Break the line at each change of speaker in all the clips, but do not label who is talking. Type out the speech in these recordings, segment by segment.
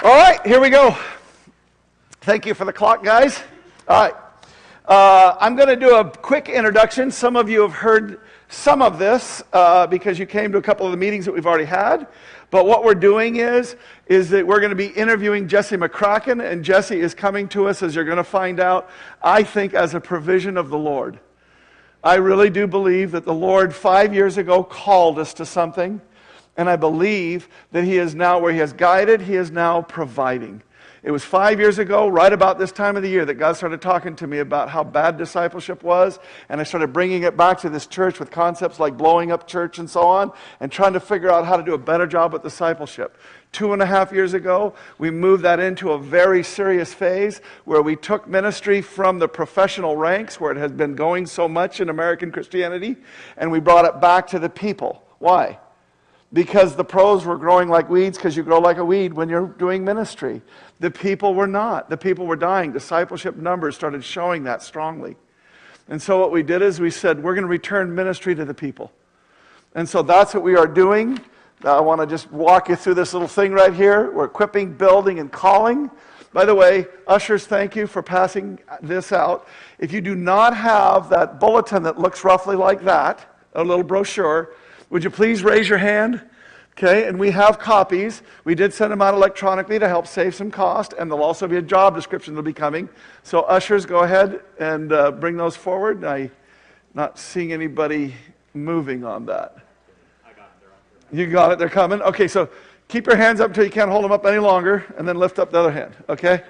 All right, here we go. Thank you for the clock, guys. All right. I'm going to do a quick introduction. Some of you have heard some of this because you came to a couple of the meetings that we've already had. But what we're doing is that we're going to be interviewing Jesse McCracken, and Jesse is coming to us, as you're going to find out, I think, as a provision of the Lord. I really do believe that the Lord 5 years ago called us to something, and I believe that He is now, where He has guided, He is now providing. It was 5 years ago, right about this time of the year, that God started talking to me about how bad discipleship was, and I started bringing it back to this church with concepts like blowing up church and so on, and trying to figure out how to do a better job with discipleship. 2.5 years ago, we moved that into a very serious phase where we took ministry from the professional ranks, where it has been going so much in American Christianity, and we brought it back to the people. Why? Because the pros were growing like weeds, because you grow like a weed when you're doing ministry. The people were not. The people were dying. Discipleship numbers started showing that strongly. And so what we did is we said, we're going to return ministry to the people. And so that's what we are doing. I want to just walk you through this little thing right here. We're equipping, building, and calling. By the way, ushers, thank you for passing this out. If you do not have that bulletin that looks roughly like that, a little brochure, would you please raise your hand? Okay, and we have copies. We did send them out electronically to help save some cost, and there'll also be a job description that'll be coming. So ushers, go ahead and bring those forward. I'm not seeing anybody moving on that.
I got it.
You got it. They're coming. Okay, so keep your hands up until you can't hold them up any longer, and then lift up the other hand. Okay?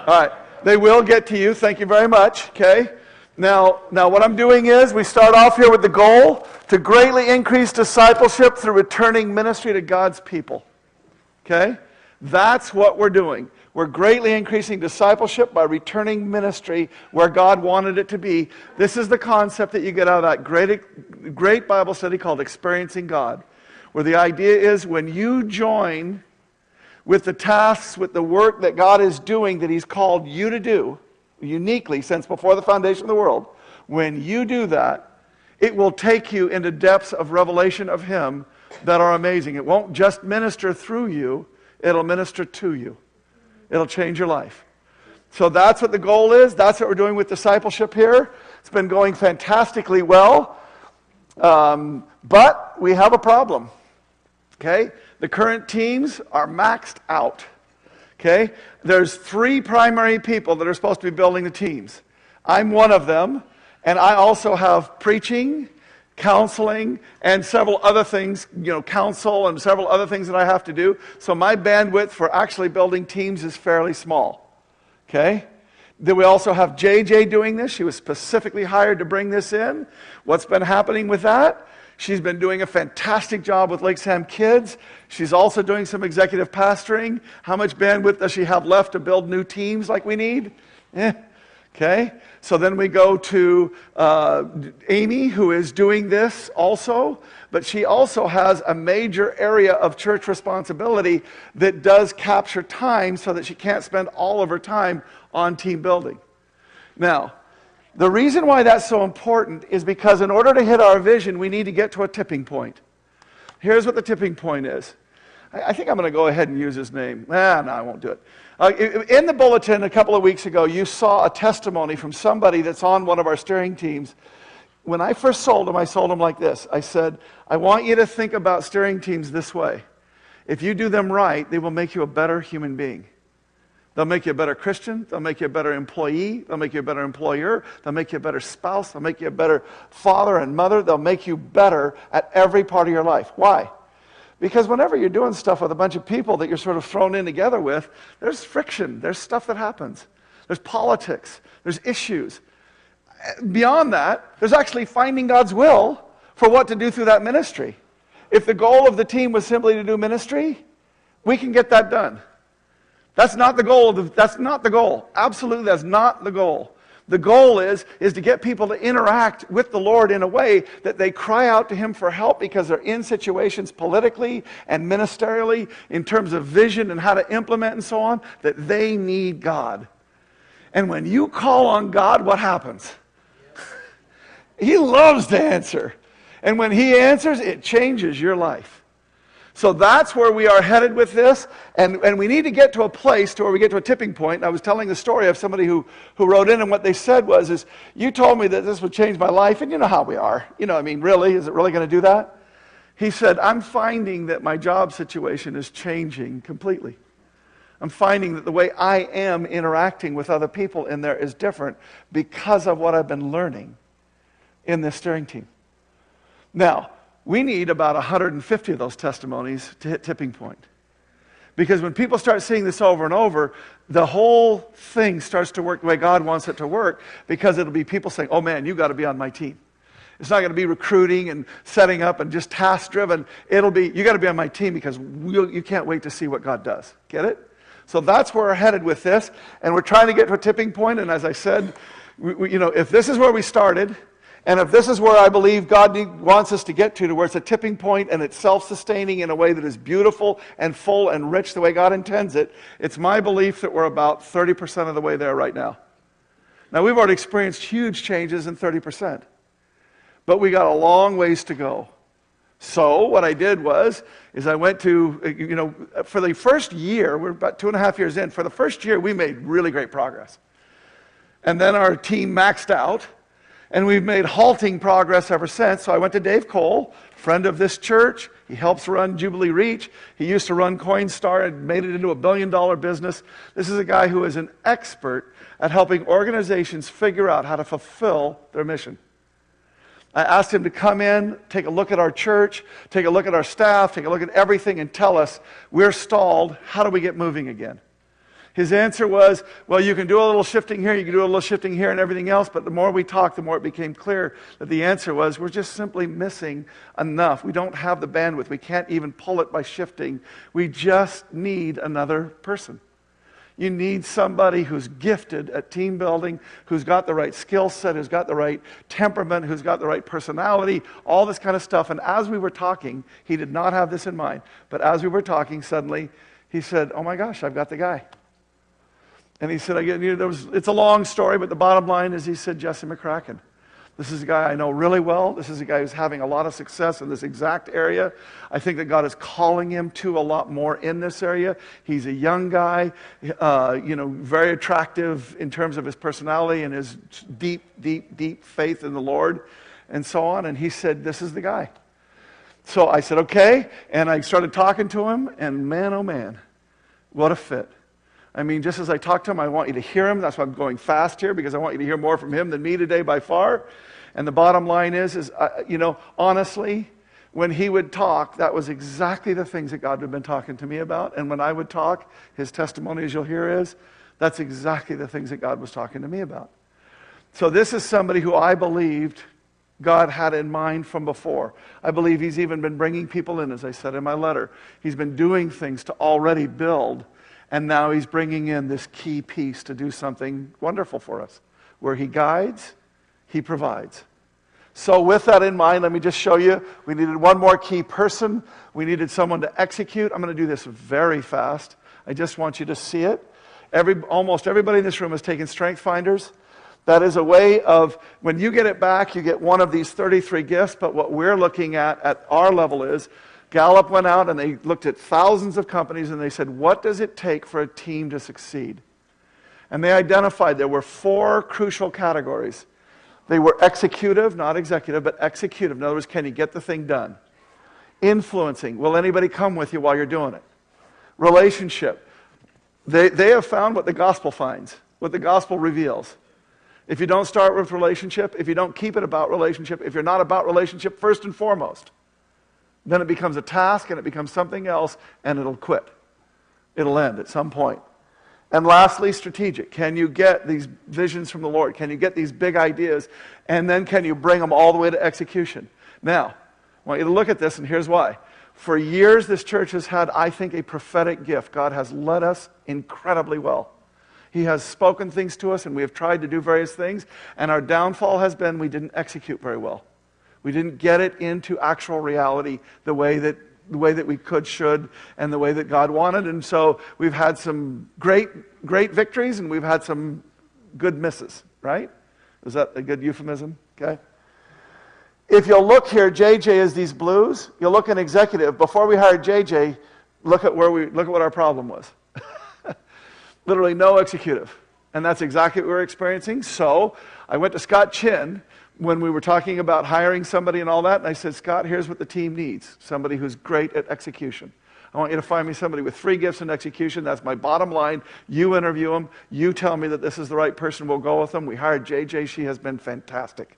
All right. They will get to you. Thank you very much. Okay? Now what I'm doing is we start off here with the goal to greatly increase discipleship through returning ministry to God's people. Okay? That's what we're doing. We're greatly increasing discipleship by returning ministry where God wanted it to be. This is the concept that you get out of that great Bible study called Experiencing God, where the idea is when you join with the tasks, with the work that God is doing, that He's called you to do, uniquely since before the foundation of the world, when you do that, it will take you into depths of revelation of Him that are amazing. It won't just minister through you, it'll minister to you. It'll change your life. So that's what the goal is. That's what we're doing with discipleship here. It's been going fantastically well, but we have a problem. Okay? The current teams are maxed out. Okay? There's 3 primary people that are supposed to be building the teams. I'm one of them, and I also have preaching, counseling, and several other things, counsel and several other things that I have to do. So my bandwidth for actually building teams is fairly small. Okay? Then we also have JJ doing this. She was specifically hired to bring this in. What's been happening with that? She's been doing a fantastic job with Lake Samm Kids. She's also doing some executive pastoring. How much bandwidth does she have left to build new teams like we need? Okay. So then we go to Amy, who is doing this also. But she also has a major area of church responsibility that does capture time so that she can't spend all of her time on team building. Now, the reason why that's so important is because in order to hit our vision, we need to get to a tipping point. Here's what the tipping point is. I think I'm going to go ahead and use his name. No, I won't do it. In the bulletin a couple of weeks ago, you saw a testimony from somebody that's on one of our steering teams. When I first sold him, I sold him like this. I said, I want you to think about steering teams this way. If you do them right, they will make you a better human being. They'll make you a better Christian. They'll make you a better employee. They'll make you a better employer. They'll make you a better spouse. They'll make you a better father and mother. They'll make you better at every part of your life. Why? Because whenever you're doing stuff with a bunch of people that you're sort of thrown in together with, there's friction. There's stuff that happens. There's politics. There's issues. Beyond that, there's actually finding God's will for what to do through that ministry. If the goal of the team was simply to do ministry, we can get that done. That's not the goal. That's not the goal. Absolutely, that's not the goal. The goal is to get people to interact with the Lord in a way that they cry out to Him for help because they're in situations politically and ministerially in terms of vision and how to implement and so on, that they need God. And when you call on God, what happens? He loves to answer. And when He answers, it changes your life. So that's where we are headed with this, and we need to get to a place to where we get to a tipping point. And I was telling the story of somebody who wrote in, and what they said was, you told me that this would change my life, and you know how we are. I mean, really, is it really going to do that? He said, I'm finding that my job situation is changing completely. I'm finding that the way I am interacting with other people in there is different because of what I've been learning in this steering team. Now, we need about 150 of those testimonies to hit tipping point. Because when people start seeing this over and over, the whole thing starts to work the way God wants it to work, because it'll be people saying, oh man, you got to be on my team. It's not going to be recruiting and setting up and just task-driven. It'll be, you got to be on my team because you can't wait to see what God does. Get it? So that's where we're headed with this. And we're trying to get to a tipping point. And as I said, if this is where we started, and if this is where I believe God wants us to get to where it's a tipping point and it's self-sustaining in a way that is beautiful and full and rich the way God intends it, it's my belief that we're about 30% of the way there right now. Now, we've already experienced huge changes in 30%. But we got a long ways to go. So what I did is I went to, for the first year, we're about 2.5 years in, for the first year we made really great progress. And then our team maxed out, and we've made halting progress ever since. So I went to Dave Cole, friend of this church. He helps run Jubilee Reach. He used to run Coinstar and made it into a $1 billion business. This is a guy who is an expert at helping organizations figure out how to fulfill their mission. I asked him to come in, take a look at our church, take a look at our staff, take a look at everything, and tell us, we're stalled, how do we get moving again? His answer was, well, you can do a little shifting here, you can do a little shifting here and everything else, but the more we talked, the more it became clear that the answer was, we're just simply missing enough. We don't have the bandwidth. We can't even pull it by shifting. We just need another person. You need somebody who's gifted at team building, who's got the right skill set, who's got the right temperament, who's got the right personality, all this kind of stuff. And as we were talking, he did not have this in mind, but as we were talking, suddenly he said, oh my gosh, I've got the guy. And he said, it's a long story, but the bottom line is he said, Jesse McCracken. This is a guy I know really well. This is a guy who's having a lot of success in this exact area. I think that God is calling him to a lot more in this area. He's a young guy, very attractive in terms of his personality and his deep, deep, deep faith in the Lord and so on. And he said, this is the guy. So I said, okay. And I started talking to him, and man, oh man, what a fit. I mean, just as I talk to him, I want you to hear him. That's why I'm going fast here, because I want you to hear more from him than me today by far. And the bottom line is honestly, when he would talk, that was exactly the things that God had been talking to me about. And when I would talk, his testimony, as you'll hear, that's exactly the things that God was talking to me about. So this is somebody who I believed God had in mind from before. I believe he's even been bringing people in, as I said in my letter. He's been doing things to already build. And now he's bringing in this key piece to do something wonderful for us. Where he guides, he provides. So with that in mind, let me just show you. We needed one more key person. We needed someone to execute. I'm going to do this very fast. I just want you to see it. Almost everybody in this room has taken Strength Finders. That is a way of, when you get it back, you get one of these 33 gifts. But what we're looking at our level is, Gallup went out and they looked at thousands of companies and they said, what does it take for a team to succeed? And they identified there were 4 crucial categories. They were executive, not executive, but executive. In other words, can you get the thing done? Influencing. Will anybody come with you while you're doing it? Relationship. They have found what the gospel finds, what the gospel reveals. If you don't start with relationship, if you don't keep it about relationship, if you're not about relationship first and foremost, then it becomes a task and it becomes something else and it'll quit. It'll end at some point. And lastly, strategic. Can you get these visions from the Lord? Can you get these big ideas? And then can you bring them all the way to execution? Now, I want you to look at this, and here's why. For years, this church has had, I think, a prophetic gift. God has led us incredibly well. He has spoken things to us, and we have tried to do various things. And our downfall has been we didn't execute very well. We didn't get it into actual reality the way that we should, and the way that God wanted. And so we've had some great victories, and we've had some good misses, right? Is that a good euphemism? Okay. If you'll look here, JJ is these blues. You'll look in executive. Before we hired JJ, look at what our problem was. Literally no executive. And that's exactly what we're experiencing. So I went to Scott Chin when we were talking about hiring somebody and all that, and I said, Scott, here's what the team needs. Somebody who's great at execution. I want you to find me somebody with 3 gifts in execution. That's my bottom line. You interview them. You tell me that this is the right person. We'll go with them. We hired JJ. She has been fantastic.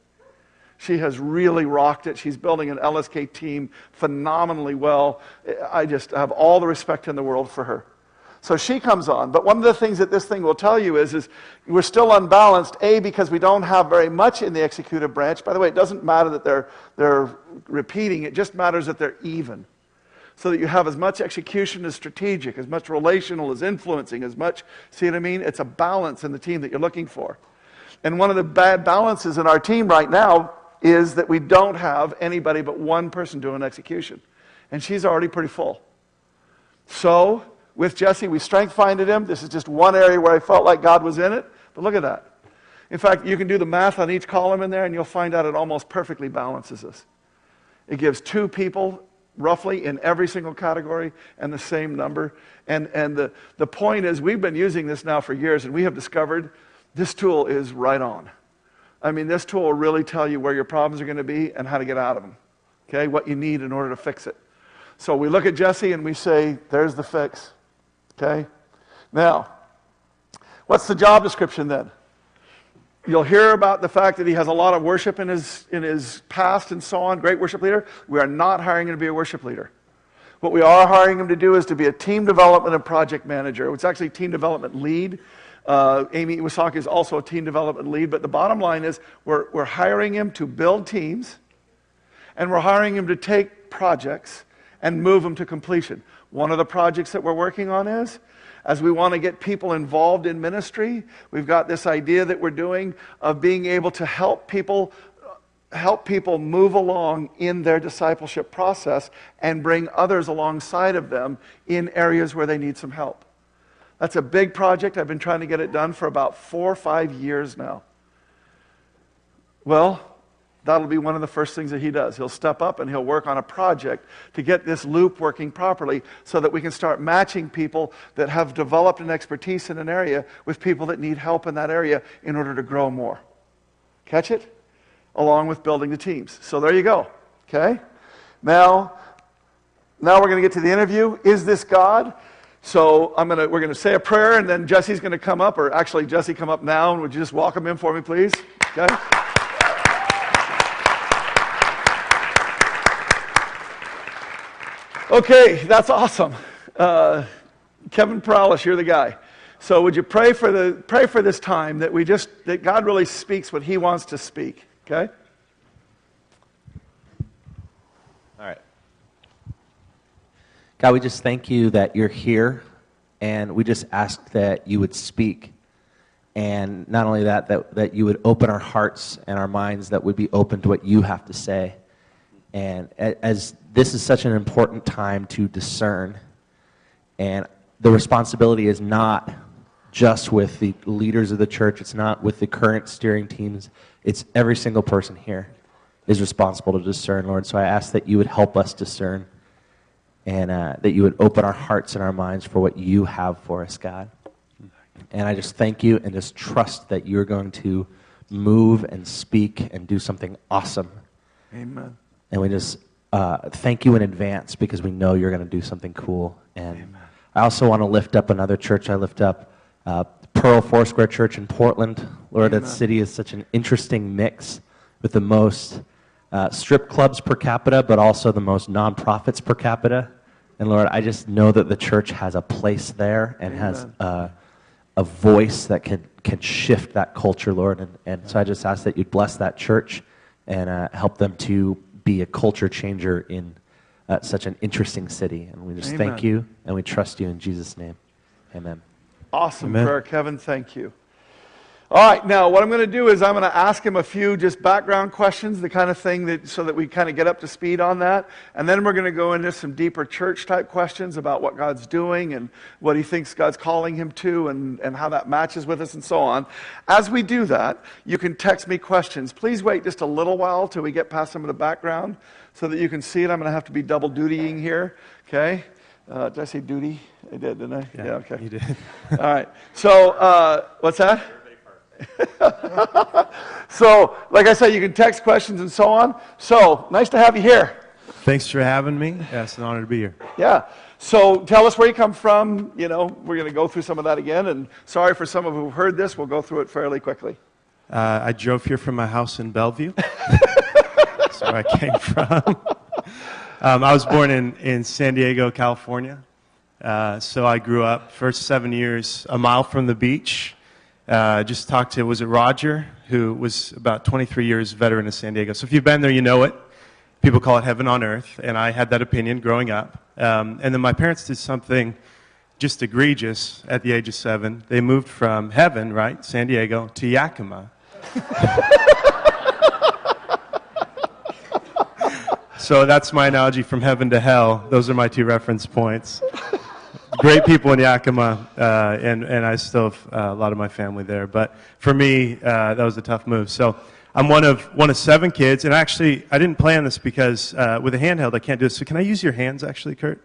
She has really rocked it. She's building an LSK team phenomenally well. I just have all the respect in the world for her. So she comes on. But one of the things that this thing will tell you is we're still unbalanced, A, because we don't have very much in the executive branch. By the way, it doesn't matter that they're repeating. It just matters that they're even. So that you have as much execution as strategic, as much relational as influencing, as much, see what I mean? It's a balance in the team that you're looking for. And one of the bad balances in our team right now is that we don't have anybody but one person doing execution. And she's already pretty full. So, with Jesse, we strength-finded him. This is just one area where I felt like God was in it. But look at that. In fact, you can do the math on each column in there, and you'll find out it almost perfectly balances us. It gives 2 people, roughly, in every single category, and the same number. And the point is, we've been using this now for years, and we have discovered this tool is right on. I mean, this tool will really tell you where your problems are going to be and how to get out of them. Okay, what you need in order to fix it. So we look at Jesse and we say, there's the fix. Okay? Now, what's the job description then? You'll hear about the fact that he has a lot of worship in his past and so on. Great worship leader. We are not hiring him to be a worship leader. What we are hiring him to do is to be a team development and project manager. It's actually team development lead. Amy Iwasaki is also a team development lead. But the bottom line is we're hiring him to build teams, and we're hiring him to take projects and move them to completion. One of the projects that we're working on is, as we want to get people involved in ministry, we've got this idea that we're doing of being able to help people move along in their discipleship process and bring others alongside of them in areas where they need some help. That's a big project. I've been trying to get it done for about 4 or 5 years now. Well, that'll be one of the first things that he does. He'll step up and he'll work on a project to get this loop working properly so that we can start matching people that have developed an expertise in an area with people that need help in that area in order to grow more. Catch it? Along with building the teams. So there you go. Okay? Now we're going to get to the interview. Is this God? So we're going to say a prayer, and then Jesse's going to come up, or actually Jesse, come up now, and would you just welcome him for me, please? Okay? Okay, that's awesome. Kevin Perales, you're the guy. So would you pray for this time that God really speaks what He wants to speak? Okay.
All right. God, we just thank you that you're here, and we just ask that you would speak, and not only that you would open our hearts and our minds, that would be open to what you have to say. And as this is such an important time to discern, and the responsibility is not just with the leaders of the church, it's not with the current steering teams, it's every single person here is responsible to discern, Lord. So I ask that you would help us discern, and that you would open our hearts and our minds for what you have for us, God. And I just thank you and just trust that you're going to move and speak and do something awesome.
Amen.
And we just thank you in advance because we know you're going to do something cool. And
Amen.
I also want to lift up another church. I lift up Pearl Foursquare Church in Portland. Lord,
Amen.
that city is such an interesting mix with the most strip clubs per capita, but also the most nonprofits per capita. And Lord, I just know that the church has a place there and
Amen.
has a voice that can shift that culture, Lord. And so I just ask that you'd bless that church and help them to be a culture changer in such an interesting city. And we just
Amen.
thank you, and we trust you in Jesus' name. Amen.
Awesome
Amen.
prayer, Kevin. Thank you. All right, now what I'm going to do is I'm going to ask him a few just background questions, the kind of thing that, so that we kind of get up to speed on that. And then we're going to go into some deeper church type questions about what God's doing and what he thinks God's calling him to and how that matches with us and so on. As we do that, you can text me questions. Please wait just a little while till we get past some of the background so that you can see it. I'm going to have to be double dutying here, okay? Did I say duty? I did, didn't I?
Yeah,
okay.
You did.
All right. So, what's that? So, like I said, you can text questions and so on. So, nice to have you here.
Thanks for having me. Yeah, it's an honor to be here.
Yeah. So, tell us where you come from. You know, we're going to go through some of that again. And sorry for some of who've heard this. We'll go through it fairly quickly.
I drove here from my house in Bellevue. That's where I came from. I was born in San Diego, California. So I grew up first 7 years a mile from the beach. Just talked to, was it Roger, who was about 23 years veteran of San Diego. So if you've been there, you know it. People call it heaven on earth, and I had that opinion growing up. And then my parents did something just egregious at the age of 7. They moved from heaven, right, San Diego, to Yakima. So that's my analogy from heaven to hell. Those are my 2 reference points. Great people in Yakima, and I still have a lot of my family there. But for me, that was a tough move. So I'm one of 7 kids, and actually, I didn't plan this because with a handheld, I can't do this. So can I use your hands, actually, Kurt?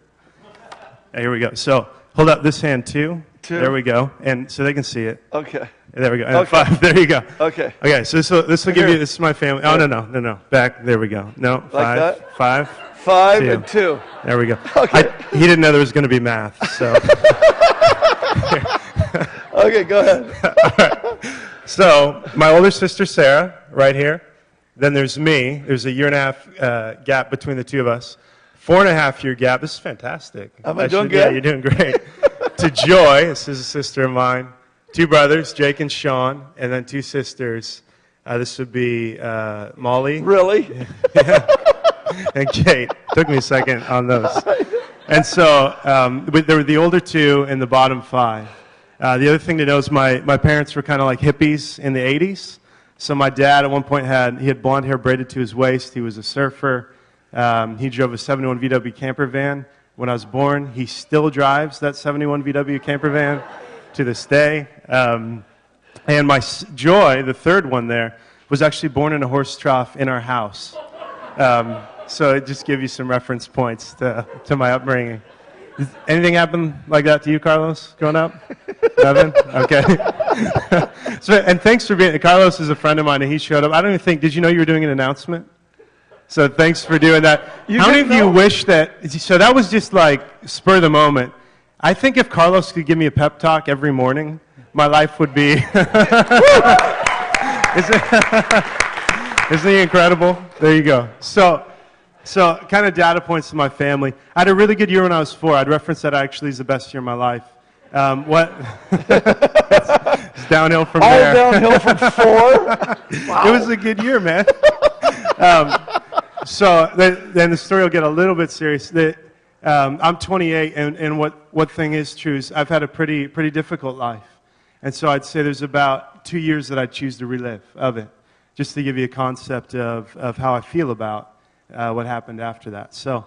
Here we go. So hold up this hand, too. There we go. And so they can see it.
Okay.
There we go. And
Okay.
5. There you go.
Okay.
Okay, so this will give you, this is my family. Oh, no. Back. There we go. No, 5.
Like that?
5.
5
2.
and 2.
There we go.
Okay.
He didn't know there was going to be math, so.
Okay, go ahead.
So my older sister, Sarah, right here. Then there's me. There's a 1.5-year gap between the 2 of us. 4.5-year gap. This is fantastic.
Am I doing
Yeah,
good?
you're doing great. To Joy, this is a sister of mine. 2 brothers, Jake and Sean, and then 2 sisters. This would be Molly.
Really?
And Kate. Took me a second on those. And so there were the older 2 and the bottom 5. The other thing to know is my parents were kind of like hippies in the 80s. So my dad at one point he had blonde hair braided to his waist. He was a surfer. He drove a 71 VW camper van. When I was born, he still drives that 71 VW camper van to this day. And my Joy, the 3rd one there, was actually born in a horse trough in our house. So it just gives you some reference points to my upbringing. Does anything happen like that to you, Carlos, growing up? Nothing? Okay. And thanks for being, Carlos is a friend of mine, and he showed up. I don't even think, did you know you were doing an announcement? So thanks for doing that. How many of you wish that, so that was just like spur of the moment. I think if Carlos could give me a pep talk every morning, my life would be, isn't he incredible? There you go. So kind of data points to my family. I had a really good year when I was 4. I'd reference that actually is the best year of my life. It's downhill from there.
All downhill from 4? Wow.
It was a good year, man. So then the story will get a little bit serious. I'm 28, and what thing is true is I've had a pretty difficult life. And so I'd say there's about 2 years that I'd choose to relive of it, just to give you a concept of how I feel about what happened after that. So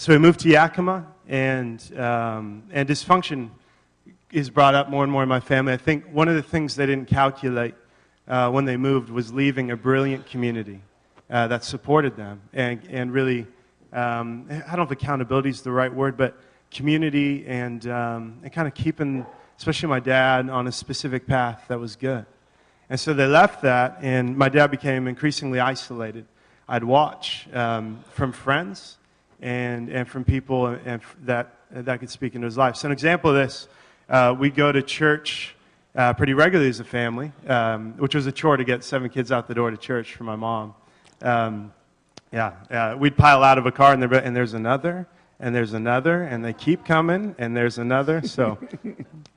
we moved to Yakima, and dysfunction is brought up more and more in my family. I think one of the things they didn't calculate when they moved was leaving a brilliant community that supported them and really, I don't know if accountability is the right word, but community and kind of keeping, especially my dad, on a specific path that was good. And so they left that, and my dad became increasingly isolated. I'd watch from friends and from people that could speak into his life. So an example of this, we go to church pretty regularly as a family, which was a chore to get 7 kids out the door to church for my mom. We'd pile out of a car, and there's another, and there's another, and they keep coming, and there's another. So,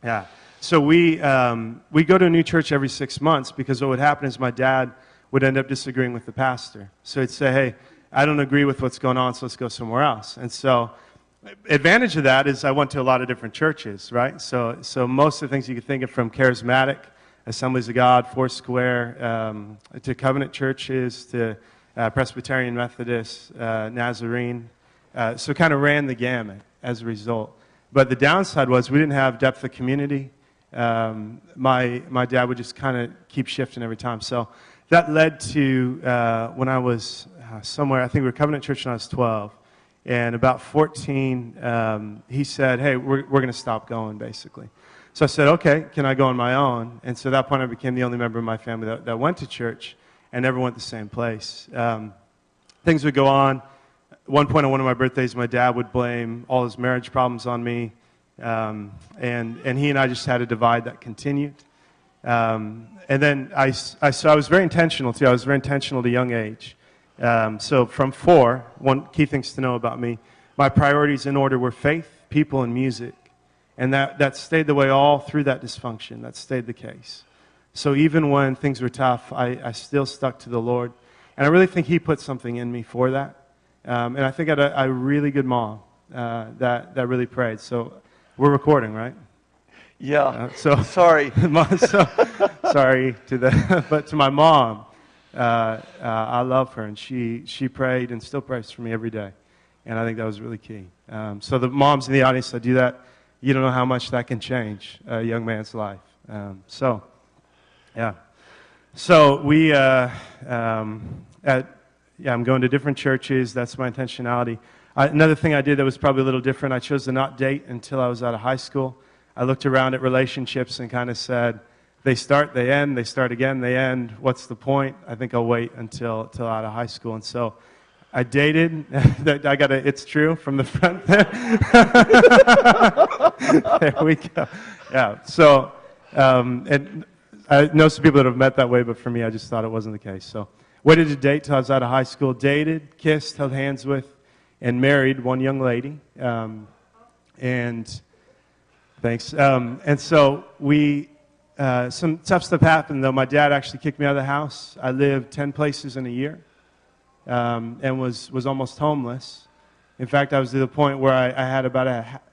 yeah. So we go to a new church every 6 months because what would happen is my dad would end up disagreeing with the pastor. So he'd say, hey, I don't agree with what's going on, so let's go somewhere else. And so advantage of that is I went to a lot of different churches, right? So most of the things you could think of, from charismatic Assemblies of God, Foursquare, to Covenant churches, to Presbyterian Methodist, Nazarene. So kind of ran the gamut as a result. But the downside was we didn't have depth of community. My dad would just kind of keep shifting every time. So that led to when I was somewhere, I think we were Covenant Church when I was 12. And about 14, he said, hey, we're going to stop going, basically. So I said, okay, can I go on my own? And so at that point, I became the only member of my family that went to church and never went the same place. Things would go on. At one point on one of my birthdays, my dad would blame all his marriage problems on me. And he and I just had a divide that continued. And then so I was very intentional, too. I was very intentional at a young age. So from 4, one key things to know about me, my priorities in order were faith, people, and music. And that stayed the way all through that dysfunction. That stayed the case. So even when things were tough, I still stuck to the Lord. And I really think He put something in me for that. And I think I had a really good mom that really prayed. So we're recording, right?
Yeah.
So
Sorry.
Sorry to that, but to my mom, I love her, and she prayed and still prays for me every day. And I think that was really key. So the moms in the audience that do that, you don't know how much that can change a young man's life. Yeah. So I'm going to different churches. That's my intentionality. Another thing I did that was probably a little different, I chose to not date until I was out of high school. I looked around at relationships and kind of said, they start, they end, they start again, they end. What's the point? I think I'll wait until out of high school. And so I dated. It's true from the front there. There we go. Yeah. So, and I know some people that have met that way, but for me, I just thought it wasn't the case. So, waited to date till I was out of high school. Dated, kissed, held hands with, and married one young lady. And thanks. And so some tough stuff happened, though. My dad actually kicked me out of the house. I lived 10 places in a year. And was almost homeless. In fact, I was to the point where I had about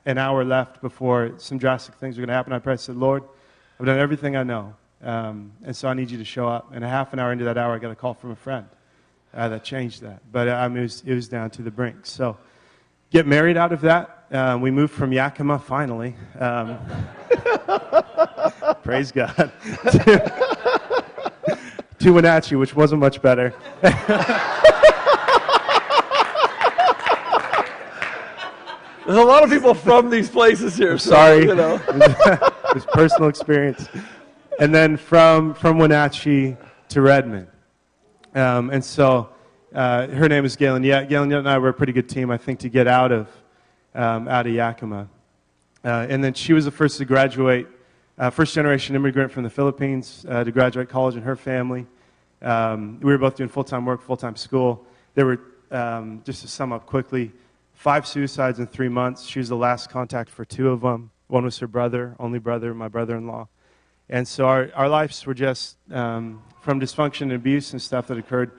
an hour left before some drastic things were going to happen. I prayed, I said, Lord, I've done everything I know, and so I need you to show up. And a half an hour into that hour, I got a call from a friend that changed that. But it was down to the brink. So get married out of that. We moved from Yakima, finally. Praise God. To Wenatchee, which wasn't much better.
There's a lot of people from these places here.
Sorry.
You know.
It was personal experience. And then from Wenatchee to Redmond. And so her name is Galen. Yeah, Galen and I were a pretty good team, I think, to get out of Yakima. And then she was the first to graduate, first-generation immigrant from the Philippines to graduate college in her family. We were both doing full-time work, full-time school. There were, just to sum up quickly, 5 suicides in 3 months. She was the last contact for 2 of them. One was her brother, only brother, my brother-in-law. And so our lives were just from dysfunction and abuse and stuff that occurred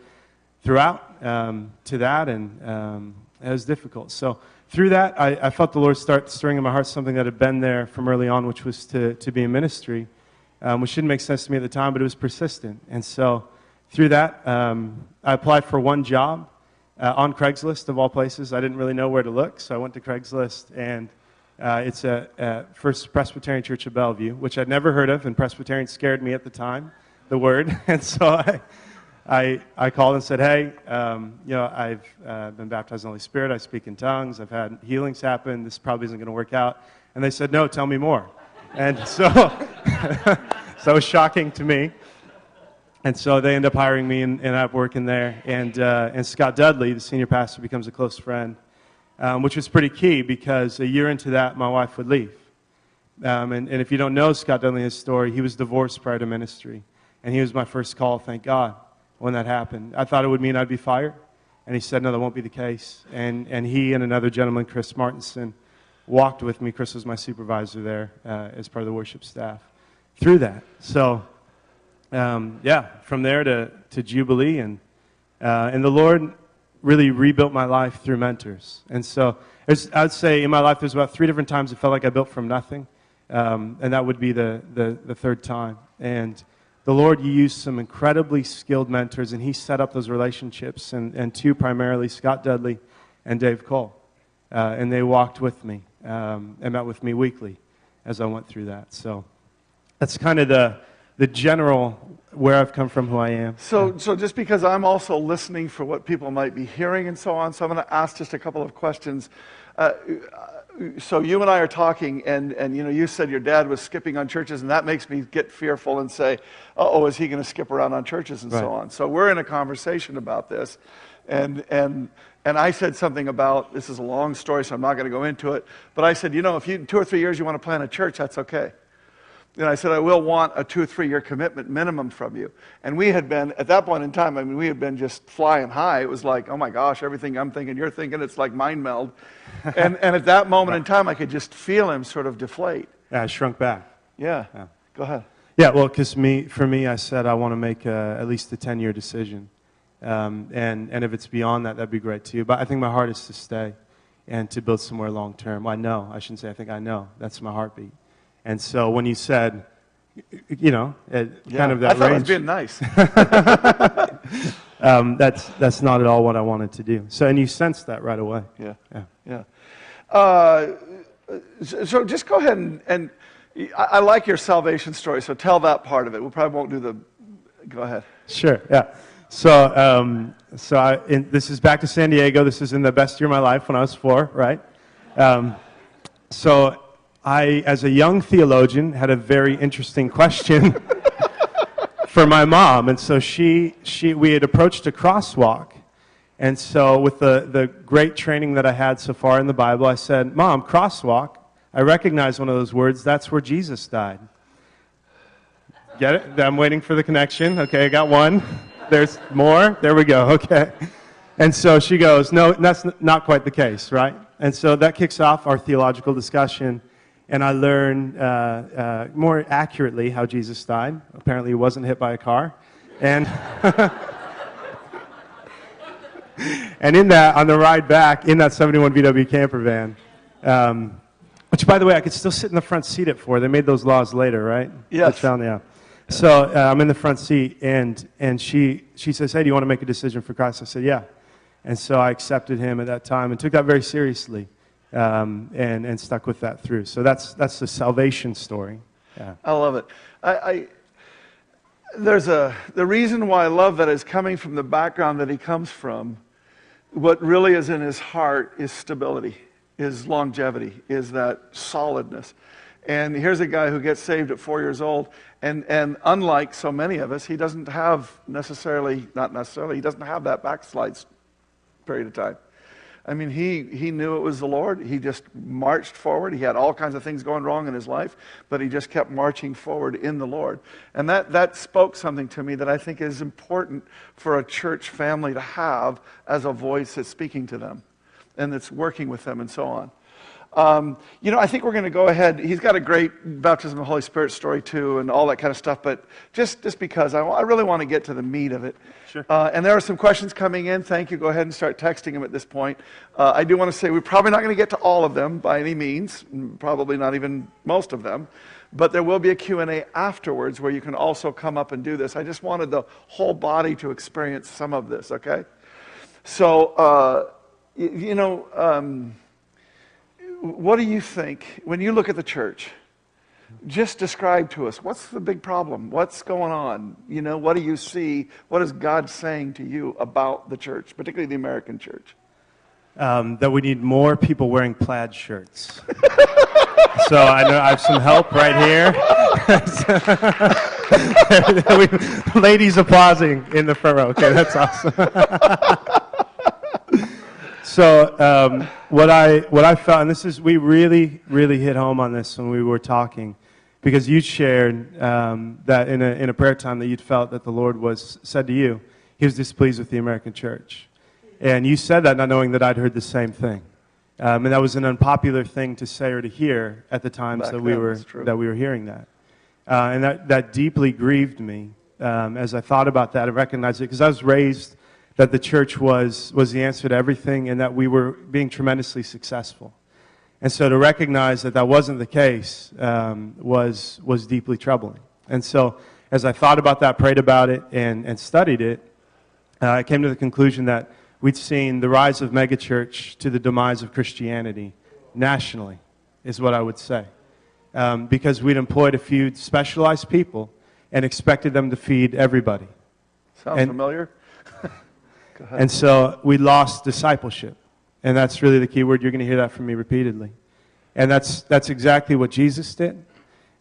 throughout to that, and it was difficult. So through that, I felt the Lord start stirring in my heart something that had been there from early on, which was to be in ministry, which didn't make sense to me at the time, but it was persistent. And so through that, I applied for one job on Craigslist, of all places. I didn't really know where to look, so I went to Craigslist, and it's a First Presbyterian Church of Bellevue, which I'd never heard of, and Presbyterian scared me at the time, the word. And so I called and said, hey, I've been baptized in the Holy Spirit. I speak in tongues. I've had healings happen. This probably isn't going to work out. And they said, no, tell me more. And so, so it was shocking to me. And so they end up hiring me, and I'm working there. And Scott Dudley, the senior pastor, becomes a close friend, which was pretty key because a year into that, my wife would leave. And if you don't know Scott Dudley, his story, he was divorced prior to ministry. And he was my first call, thank God, when that happened. I thought it would mean I'd be fired. And he said, no, that won't be the case. And he and another gentleman, Chris Martinson, walked with me. Chris was my supervisor there as part of the worship staff through that. So, from there to Jubilee, and the Lord really rebuilt my life through mentors. And so I would say in my life there's about 3 different times it felt like I built from nothing. and that would be the third time. And the Lord used some incredibly skilled mentors, and He set up those relationships, and two primarily, Scott Dudley and Dave Cole. And they walked with me and met with me weekly as I went through that. So that's kind of the general where I've come from, who I am.
So just because I'm also listening for what people might be hearing and so on, so I'm going to ask just a couple of questions. So you and I are talking, and you said your dad was skipping on churches, and that makes me get fearful and say, uh-oh, is he going to skip around on churches and so on? So we're in a conversation about this, and I said something about, this is a long story, so I'm not going to go into it, but I said, if in 2 or 3 years you want to plant a church, that's okay. And I said, I will want a 2 or 3 year commitment minimum from you. And we had been, at that point in time, we had been just flying high. It was like, oh my gosh, everything I'm thinking, you're thinking, it's like mind meld. And at that moment in time, I could just feel him sort of deflate.
Yeah, I shrunk back.
Yeah. Go ahead.
Yeah, well, because for me, I said I want to make at least a 10-year decision. And if it's beyond that, that'd be great too. But I think my heart is to stay and to build somewhere long term. I shouldn't say I think I know. That's my heartbeat. And so when you said, kind of that
I thought
range,
it was being nice.
that's not at all what I wanted to do. So, and you sensed that right away.
Yeah. So just go ahead and I like your salvation story, so tell that part of it. We probably won't do go ahead.
Sure, yeah. So, this is back to San Diego. This is in the best year of my life when I was 4, right? So I, as a young theologian, had a very interesting question for my mom. And so we had approached a crosswalk. And so with the great training that I had so far in the Bible, I said, Mom, crosswalk, I recognize one of those words. That's where Jesus died. Get it? I'm waiting for the connection. Okay, I got one. There's more. There we go. Okay. And so she goes, no, that's not quite the case, right? And so that kicks off our theological discussion. And I learned more accurately how Jesus died. Apparently he wasn't hit by a car. And and in that, on the ride back, in that 71 VW camper van, which, by the way, I could still sit in the front seat at 4. They made those laws later, right?
Yes.
So I'm in the front seat, and she says, hey, do you want to make a decision for Christ? I said, yeah. And so I accepted him at that time and took that very seriously. And stuck with that through. So that's the salvation story. Yeah.
I love it. The reason why I love that is coming from the background that he comes from. What really is in his heart is stability, is longevity, is that solidness. And here's a guy who gets saved at 4 years old, and unlike so many of us, he doesn't have he doesn't have that backslide period of time. I mean, he knew it was the Lord. He just marched forward. He had all kinds of things going wrong in his life, but he just kept marching forward in the Lord. And that spoke something to me that I think is important for a church family to have as a voice that's speaking to them and that's working with them and so on. I think we're going to go ahead. He's got a great baptism of the Holy Spirit story too, and all that kind of stuff. But just because I really want to get to the meat of it.
Sure.
And there are some questions coming in. Thank you. Go ahead and start texting them at this point. I do want to say we're probably not going to get to all of them by any means. Probably not even most of them. But there will be a Q&A afterwards where you can also come up and do this. I just wanted the whole body to experience some of this. Okay. So what do you think when you look at the church? Just describe to us, what's the big problem? What's going on? What do you see? What is God saying to you about the church, particularly the American church?
That we need more people wearing plaid shirts. So I know I have some help right here. Ladies applauding in the front row. Okay, that's awesome. So what I felt, and we really hit home on this when we were talking, because you shared that in a prayer time that you'd felt that the Lord said to you, He was displeased with the American church, and you said that not knowing that I'd heard the same thing, and that was an unpopular thing to say or to hear at the times that we were hearing that, and that deeply grieved me as I thought about that and recognized it, because I was raised that the church was the answer to everything and that we were being tremendously successful. And so to recognize that that wasn't the case was deeply troubling. And so as I thought about that, prayed about it, and studied it, I came to the conclusion that we'd seen the rise of megachurch to the demise of Christianity nationally, is what I would say. Because we'd employed a few specialized people and expected them to feed everybody.
Sounds familiar? Go ahead.
And so we lost discipleship. And that's really the key word. You're going to hear that from me repeatedly. And that's exactly what Jesus did.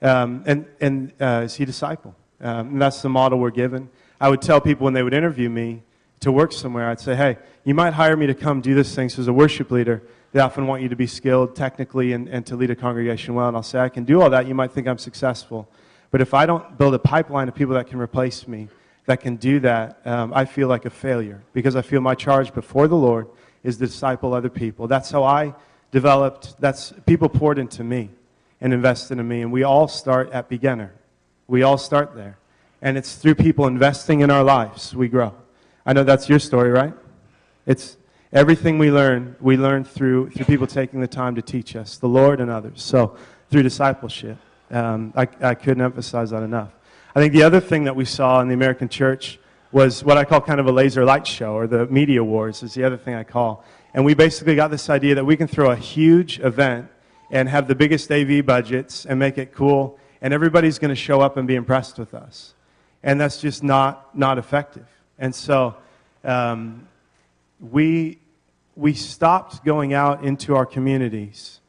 Is he disciple? And that's the model we're given. I would tell people when they would interview me to work somewhere, I'd say, hey, you might hire me to come do this thing. So as a worship leader, they often want you to be skilled technically and to lead a congregation well. And I'll say, I can do all that. You might think I'm successful. But if I don't build a pipeline of people that can replace me, that can do that, I feel like a failure, because I feel my charge before the Lord is to disciple other people. That's how I developed. People poured into me and invested in me. And we all start at beginner. We all start there. And it's through people investing in our lives we grow. I know that's your story, right? It's everything we learn through people taking the time to teach us, the Lord and others. So through discipleship. I couldn't emphasize that enough. I think the other thing that we saw in the American church was what I call kind of a laser light show, or the media wars is the other thing I call. And we basically got this idea that we can throw a huge event and have the biggest AV budgets and make it cool, and everybody's going to show up and be impressed with us. And that's just not effective. And so we stopped going out into our communities,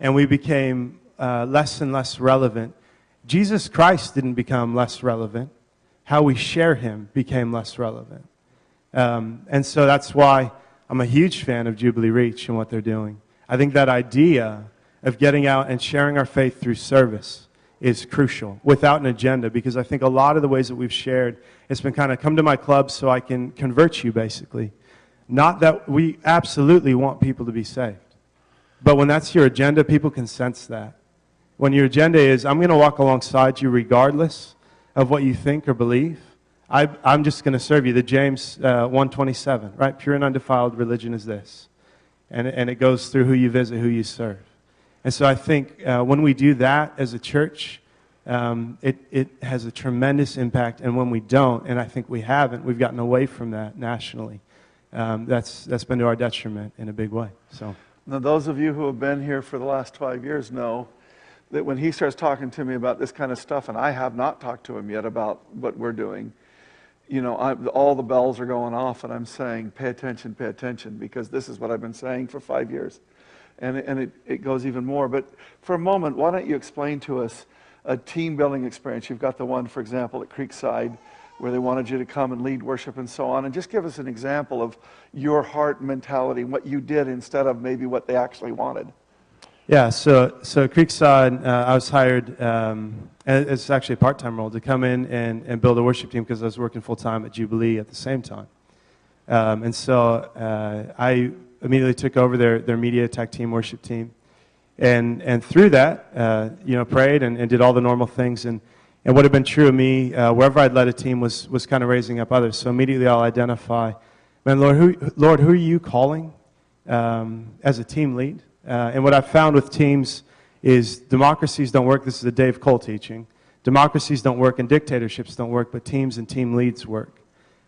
and we became less and less relevant. Jesus Christ didn't become less relevant. How we share him became less relevant. And so that's why I'm a huge fan of Jubilee Reach and what they're doing. I think that idea of getting out and sharing our faith through service is crucial, without an agenda, because I think a lot of the ways that we've shared, it's been kind of come to my club so I can convert you, basically. Not that we absolutely want people to be saved. But when that's your agenda, people can sense that. When your agenda is, I'm going to walk alongside you regardless of what you think or believe, I'm just going to serve you. The James 1:27, right? Pure and undefiled religion is this. And it goes through who you visit, who you serve. And so I think when we do that as a church, it has a tremendous impact. And when we don't, and I think we haven't, we've gotten away from that nationally. That's been to our detriment in a big way. So
now, those of you who have been here for the last 5 years know that when he starts talking to me about this kind of stuff, and I have not talked to him yet about what we're doing, you know, all the bells are going off, and I'm saying, pay attention, because this is what I've been saying for 5 years. And it goes even more. But for a moment, why don't you explain to us a team building experience? You've got the one, for example, at Creekside, where they wanted you to come and lead worship and so on. And just give us an example of your heart mentality, what you did instead of maybe what they actually wanted.
Yeah, so Creekside, I was hired, and it's actually a part-time role, to come in and build a worship team, because I was working full-time at Jubilee at the same time. And so I immediately took over their media tech team, worship team. And through that, prayed and did all the normal things. And what had been true of me, wherever I'd led a team, was kind of raising up others. So immediately I'll identify, man, Lord, who are you calling as a team lead? And what I've found with teams is democracies don't work. This is a Dave Cole teaching. Democracies don't work and dictatorships don't work, but teams and team leads work.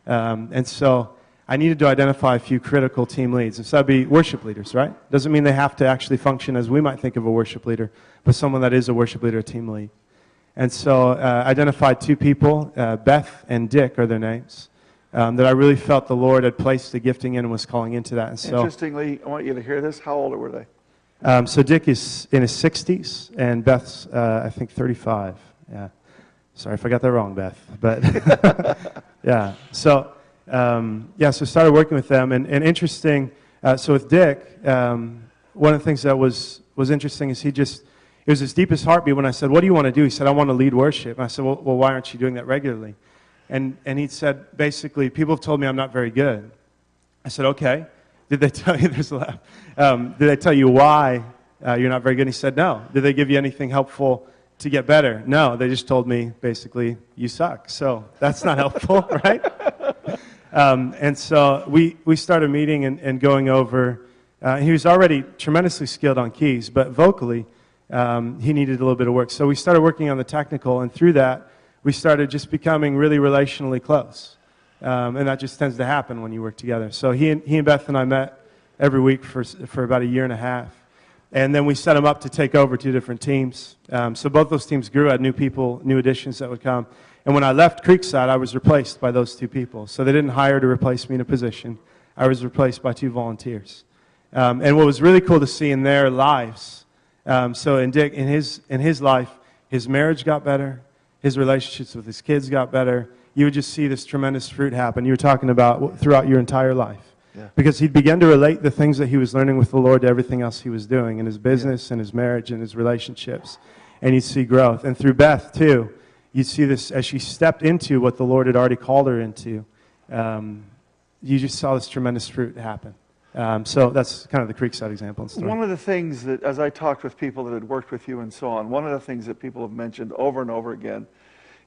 And so I needed to identify a few critical team leads. And so that'd be worship leaders, right? Doesn't mean they have to actually function as we might think of a worship leader, but someone that is a worship leader, a team lead. And so identified two people, Beth and Dick are their names, that I really felt the Lord had placed the gifting in and was calling into that. And so,
interestingly, I want you to hear this. How old were they?
So Dick is in his 60s, and Beth's, I think, 35. Yeah. Sorry if I got that wrong, Beth. But, yeah. So, so started working with them. And interesting, so with Dick, one of the things that was interesting is it was his deepest heartbeat when I said, what do you want to do? He said, I want to lead worship. And I said, well, why aren't you doing that regularly? And he said, basically, people have told me I'm not very good. I said, okay. Did they tell you, there's a laugh, did they tell you why you're not very good? And he said, no. Did they give you anything helpful to get better? No. They just told me, basically, you suck. So that's not helpful, right? And so we started meeting and going over He was already tremendously skilled on keys, but vocally, he needed a little bit of work. So we started working on the technical, and through that, we started just becoming really relationally close. And that just tends to happen when you work together. So he and Beth and I met every week for about a year and a half. And then we set him up to take over 2 different teams. So both those teams grew, had new people, new additions that would come. And when I left Creekside, I was replaced by those 2 people. So they didn't hire to replace me in a position. I was replaced by 2 volunteers. And what was really cool to see in their lives, so in Dick, in his life, his marriage got better, his relationships with his kids got better. You would just see this tremendous fruit happen. You were talking about throughout your entire life. Yeah. Because he'd begin to relate the things that he was learning with the Lord to everything else he was doing in his business and his marriage and his relationships. And you'd see growth. And through Beth, too, you'd see this as she stepped into what the Lord had already called her into. You just saw this tremendous fruit happen. So that's kind of the Creekside example.
One of the things that, as I talked with people that had worked with you and so on, one of the things that people have mentioned over and over again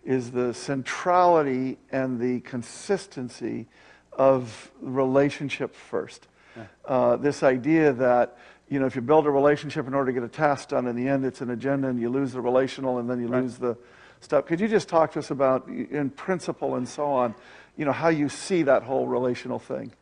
is the centrality and the consistency of relationship first. Yeah. This idea that, if you build a relationship in order to get a task done, in the end it's an agenda and you lose the relational and then you lose the stuff. Could you just talk to us about, in principle and so on, how you see that whole relational thing?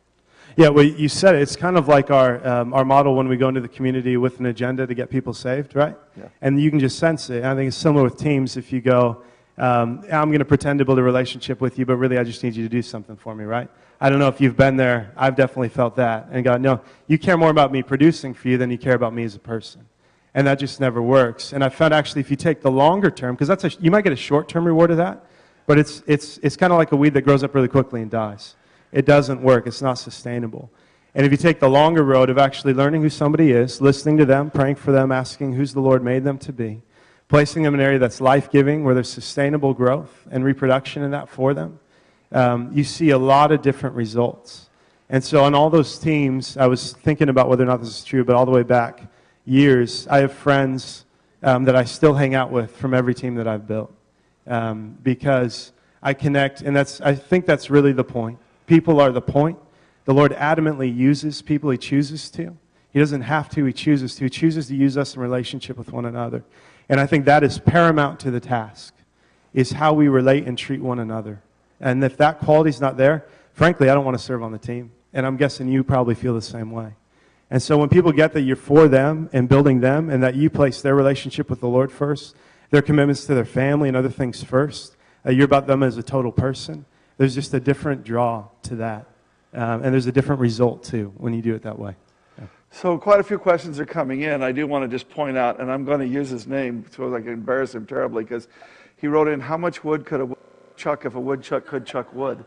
Yeah, well, you said it. It's kind of like our model when we go into the community with an agenda to get people saved, right? Yeah. And you can just sense it. And I think it's similar with teams. If you go, I'm going to pretend to build a relationship with you, but really I just need you to do something for me, right? I don't know if you've been there. I've definitely felt that. And God, no, you care more about me producing for you than you care about me as a person. And that just never works. And I found actually if you take the longer term, because you might get a short-term reward of that, but it's kind of like a weed that grows up really quickly and dies. It doesn't work. It's not sustainable. And if you take the longer road of actually learning who somebody is, listening to them, praying for them, asking who's the Lord made them to be, placing them in an area that's life-giving, where there's sustainable growth and reproduction in that for them, you see a lot of different results. And so on all those teams, I was thinking about whether or not this is true, but all the way back years, I have friends that I still hang out with from every team that I've built because I connect, and I think that's really the point. People are the point. The Lord adamantly uses people He chooses to. He doesn't have to, He chooses to. He chooses to use us in relationship with one another. And I think that is paramount to the task, is how we relate and treat one another. And if that quality's not there, frankly, I don't want to serve on the team. And I'm guessing you probably feel the same way. And so when people get that you're for them and building them, and that you place their relationship with the Lord first, their commitments to their family and other things first, you're about them as a total person, there's just a different draw to that. And there's a different result, too, when you do it that way. Yeah.
So quite a few questions are coming in. I do want to just point out, and I'm going to use his name so I can embarrass him terribly, because he wrote in, how much wood could a chuck if a woodchuck could chuck wood?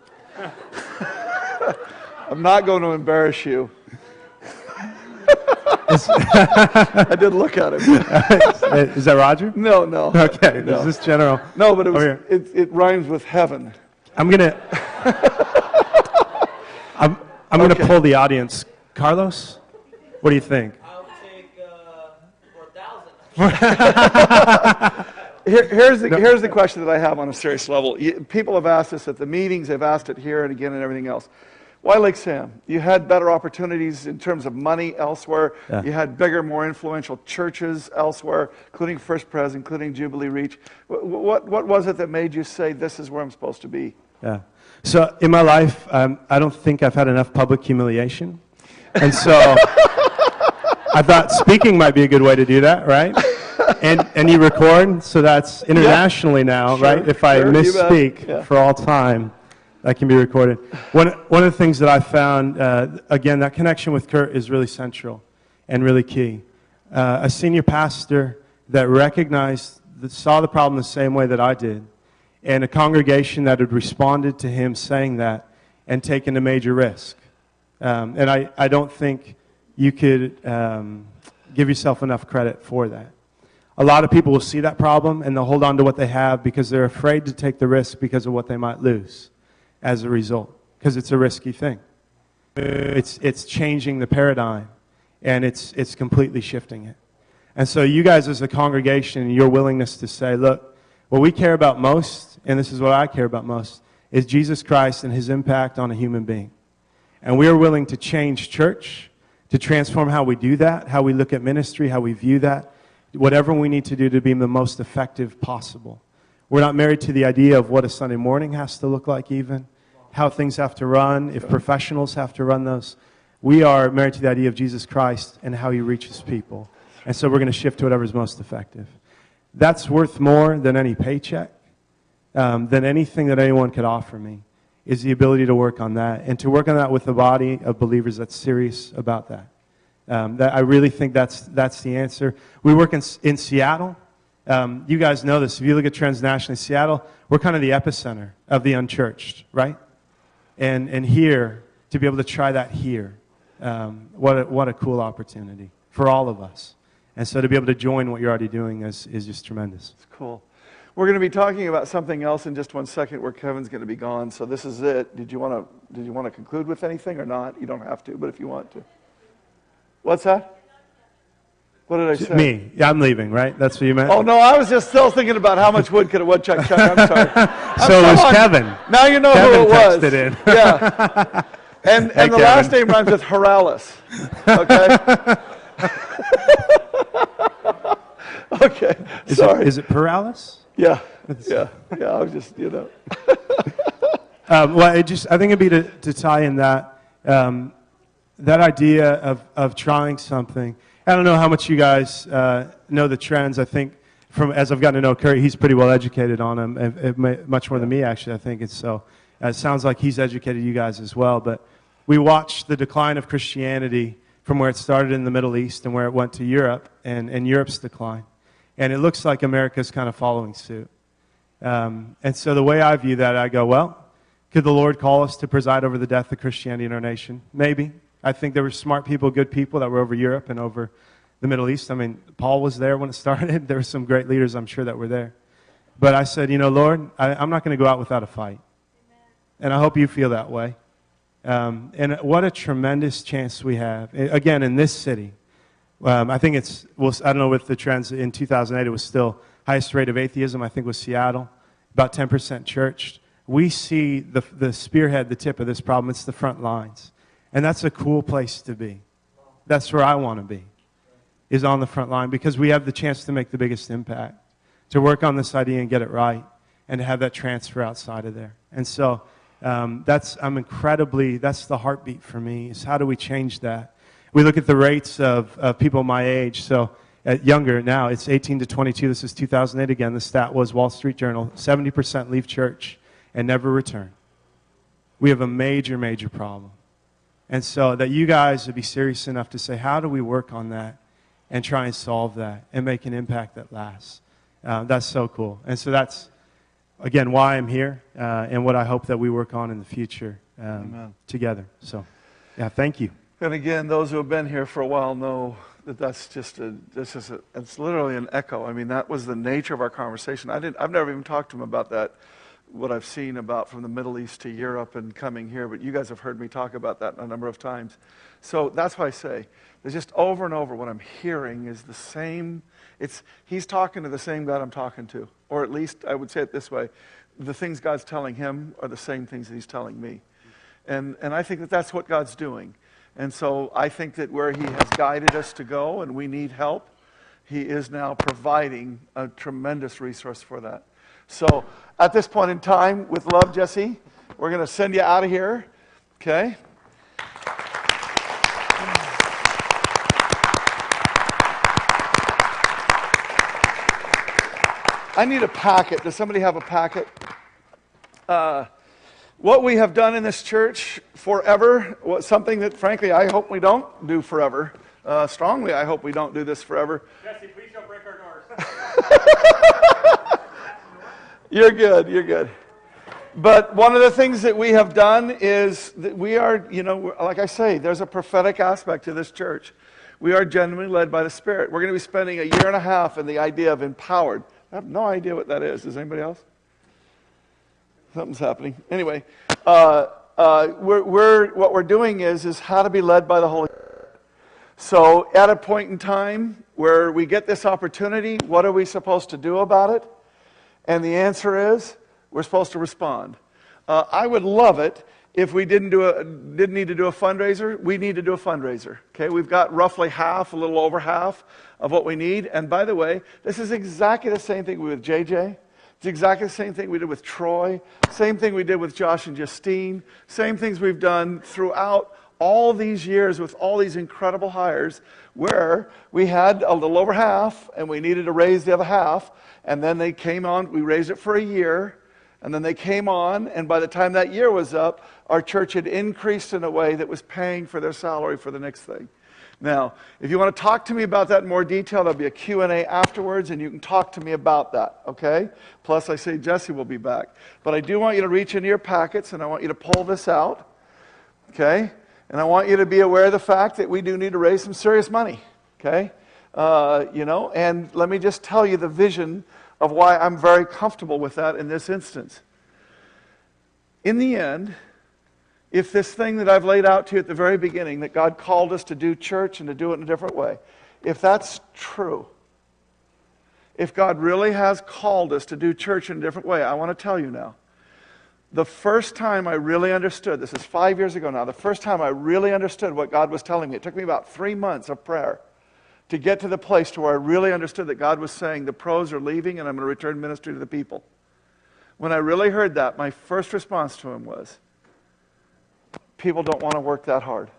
I'm not going to embarrass you. I did look at him.
Is that Roger?
No.
Okay,
no.
Is this general?
No, but it rhymes with heaven.
I'm gonna pull the audience. Carlos, what do you think?
I'll take 4,000.
Here's the question that I have on a serious level. People have asked us at the meetings, they've asked it here and again and everything else. Why Lake Samm? You had better opportunities in terms of money elsewhere. Yeah. You had bigger, more influential churches elsewhere, including First Pres, including Jubilee Reach. What was it that made you say, this is where I'm supposed to be?
Yeah. So in my life, I don't think I've had enough public humiliation. And so I thought speaking might be a good way to do that, right? And you record, so that's internationally now, sure, right? If I misspeak for all time, that can be recorded. One of the things that I found, again, that connection with Kurt is really central and really key. A senior pastor that recognized, that saw the problem the same way that I did, and a congregation that had responded to him saying that and taken a major risk. And I don't think you could give yourself enough credit for that. A lot of people will see that problem and they'll hold on to what they have because they're afraid to take the risk because of what they might lose as a result, because it's a risky thing. It's changing the paradigm, and it's completely shifting it. And so you guys as a congregation, your willingness to say, look, what we care about most, and this is what I care about most, is Jesus Christ and His impact on a human being. And we are willing to change church, to transform how we do that, how we look at ministry, how we view that, whatever we need to do to be the most effective possible. We're not married to the idea of what a Sunday morning has to look like even, how things have to run, if professionals have to run those. We are married to the idea of Jesus Christ and how he reaches people. And so we're going to shift to whatever's most effective. That's worth more than any paycheck, than anything that anyone could offer me, is the ability to work on that. And to work on that with a body of believers that's serious about that. I really think that's the answer. We work in Seattle. You guys know this. If you look at transnationally, Seattle, we're kind of the epicenter of the unchurched, right? And here, to be able to try that here, what a cool opportunity for all of us. And so to be able to join what you're already doing is just tremendous.
It's cool. We're going to be talking about something else in just 1 second where Kevin's going to be gone. So this is it. Did you want to conclude with anything or not? You don't have to, but if you want to. What's that? What did I say?
Me. Yeah, I'm leaving, right? That's what you meant?
Oh, no, I was just still thinking about how much wood could a woodchuck chuck. I'm sorry.
So it was Kevin.
Now you know
Kevin
who it was.
texted in.
Yeah. And
Hey,
the last name rhymes with Horalis. Okay? Okay. Sorry.
Is it Paralis?
Yeah. Yeah. Yeah. I was just, you know.
Well, I think it'd be to tie in that idea of trying something. I don't know how much you guys know the trends. I think as I've gotten to know Curry, he's pretty well educated on them, much more than me actually. I think, and so it sounds like he's educated you guys as well. But we watched the decline of Christianity from where it started in the Middle East and where it went to Europe and Europe's decline, and it looks like America's kind of following suit. And so the way I view that, I go, well, could the Lord call us to preside over the death of Christianity in our nation? Maybe. I think there were smart people, good people that were over Europe and over the Middle East. I mean, Paul was there when it started. There were some great leaders, I'm sure, that were there. But I said, you know, Lord, I'm not going to go out without a fight. Amen. And I hope you feel that way. And what a tremendous chance we have. Again, in this city, I think I don't know with the trends, in 2008 it was still highest rate of atheism, I think was Seattle, about 10% churched. We see the spearhead, the tip of this problem. It's the front lines. And that's a cool place to be. That's where I want to be, is on the front line, because we have the chance to make the biggest impact, to work on this idea and get it right, and to have that transfer outside of there. And so that's the heartbeat for me, is how do we change that? We look at the rates of people my age, so younger now, it's 18 to 22. This is 2008 again. The stat was Wall Street Journal, 70% leave church and never return. We have a major, major problem. And so that you guys would be serious enough to say, how do we work on that and try and solve that and make an impact that lasts? That's so cool. And so that's, again, why I'm here and what I hope that we work on in the future together. So, yeah, thank you.
And again, those who have been here for a while know that it's literally an echo. I mean, that was the nature of our conversation. I've never even talked to him about that, what I've seen about from the Middle East to Europe and coming here, but you guys have heard me talk about that a number of times. So that's why I say, there's just over and over what I'm hearing is the same. He's talking to the same God I'm talking to, or at least I would say it this way, the things God's telling him are the same things that he's telling me. And I think that that's what God's doing. And so I think that where he has guided us to go and we need help, he is now providing a tremendous resource for that. So at this point in time, with love, Jesse, we're going to send you out of here. Okay? I need a packet. Does somebody have a packet? What we have done in this church forever was something that, frankly, I hope we don't do forever. Strongly, I hope we don't do this forever.
Jesse, please don't break our doors.
You're good, you're good. But one of the things that we have done is that we are, like I say, there's a prophetic aspect to this church. We are genuinely led by the Spirit. We're going to be spending a year and a half in the idea of empowered. I have no idea what that is. Does anybody else? Something's happening. Anyway, what we're doing is how to be led by the Holy Spirit. So at a point in time where we get this opportunity, what are we supposed to do about it? And the answer is, we're supposed to respond. I would love it If we didn't need to do a fundraiser, we need to do a fundraiser. Okay, we've got roughly half, a little over half of what we need. And by the way, this is exactly the same thing we did with JJ. It's exactly the same thing we did with Troy. Same thing we did with Josh and Justine. Same things we've done throughout all these years with all these incredible hires, where we had a little over half and we needed to raise the other half. And then they came on. We raised it for a year. And then they came on, and by the time that year was up, our church had increased in a way that was paying for their salary for the next thing. Now, if you want to talk to me about that in more detail, there'll be a Q&A afterwards, and you can talk to me about that, okay? Plus, I say Jesse will be back. But I do want you to reach into your packets, and I want you to pull this out, okay? And I want you to be aware of the fact that we do need to raise some serious money, okay? And let me just tell you the vision of why I'm very comfortable with that in this instance. In the end, if this thing that I've laid out to you at the very beginning, that God called us to do church and to do it in a different way, if that's true, if God really has called us to do church in a different way, I want to tell you now, the first time I really understood, this is 5 years ago now, the first time I really understood what God was telling me, it took me about 3 months of prayer to get to the place to where I really understood that God was saying the pros are leaving and I'm going to return ministry to the people. When I really heard that, my first response to him was, people don't want to work that hard.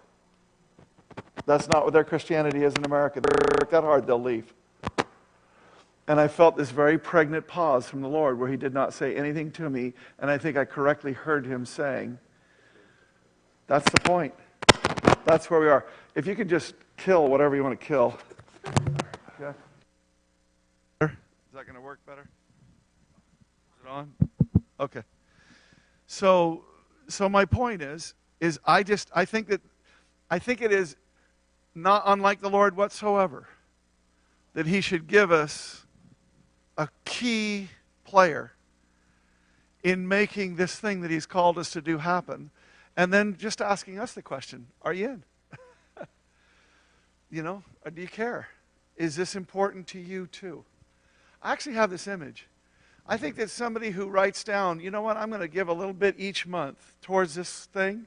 That's not what their Christianity is in America. They work that hard, they'll leave. And I felt this very pregnant pause from the Lord where he did not say anything to me, and I think I correctly heard him saying, that's the point. That's where we are. If you could just kill whatever you want to kill. Okay. Is that going to work better? Is it on? Okay. So my point is I think it is not unlike the Lord whatsoever that he should give us a key player in making this thing that he's called us to do happen, and then just asking us the question, are you in? Do you care? Is this important to you too? I actually have this image. I think that somebody who writes down, you know what, I'm going to give a little bit each month towards this thing.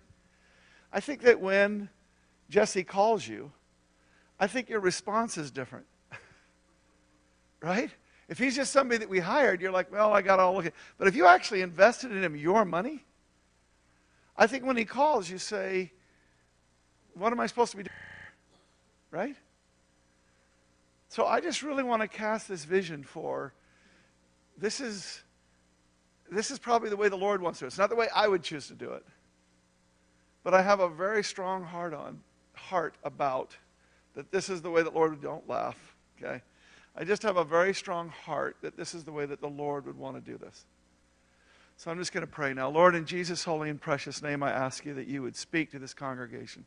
I think that when Jesse calls you, I think your response is different. Right? If he's just somebody that we hired, you're like, well, I got to all look at. But if you actually invested in him your money, I think when he calls, you say, what am I supposed to be doing? Right? So I just really want to cast this vision for, this is probably the way the Lord wants to do it. It's not the way I would choose to do it. But I have a very strong heart about that this is the way that Lord, don't laugh, okay? I just have a very strong heart that this is the way that the Lord would want to do this. So I'm just going to pray now. Lord, in Jesus' holy and precious name, I ask you that you would speak to this congregation.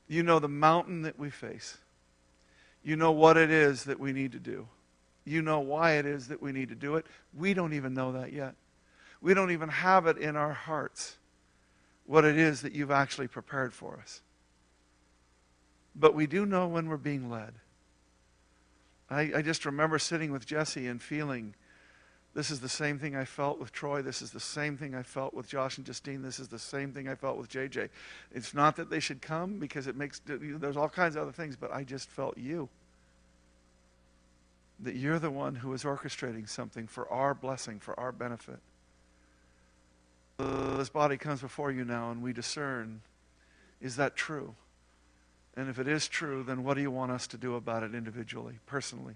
You know the mountain that we face. You know what it is that we need to do. You know why it is that we need to do it. We don't even know that yet. We don't even have it in our hearts what it is that you've actually prepared for us. But we do know when we're being led. I just remember sitting with Jesse and feeling, this is the same thing I felt with Troy. This is the same thing I felt with Josh and Justine. This is the same thing I felt with JJ. It's not that they should come because there's all kinds of other things, but I just felt you. That you're the one who is orchestrating something for our blessing, for our benefit. This body comes before you now and we discern, is that true? And if it is true, then what do you want us to do about it individually, personally?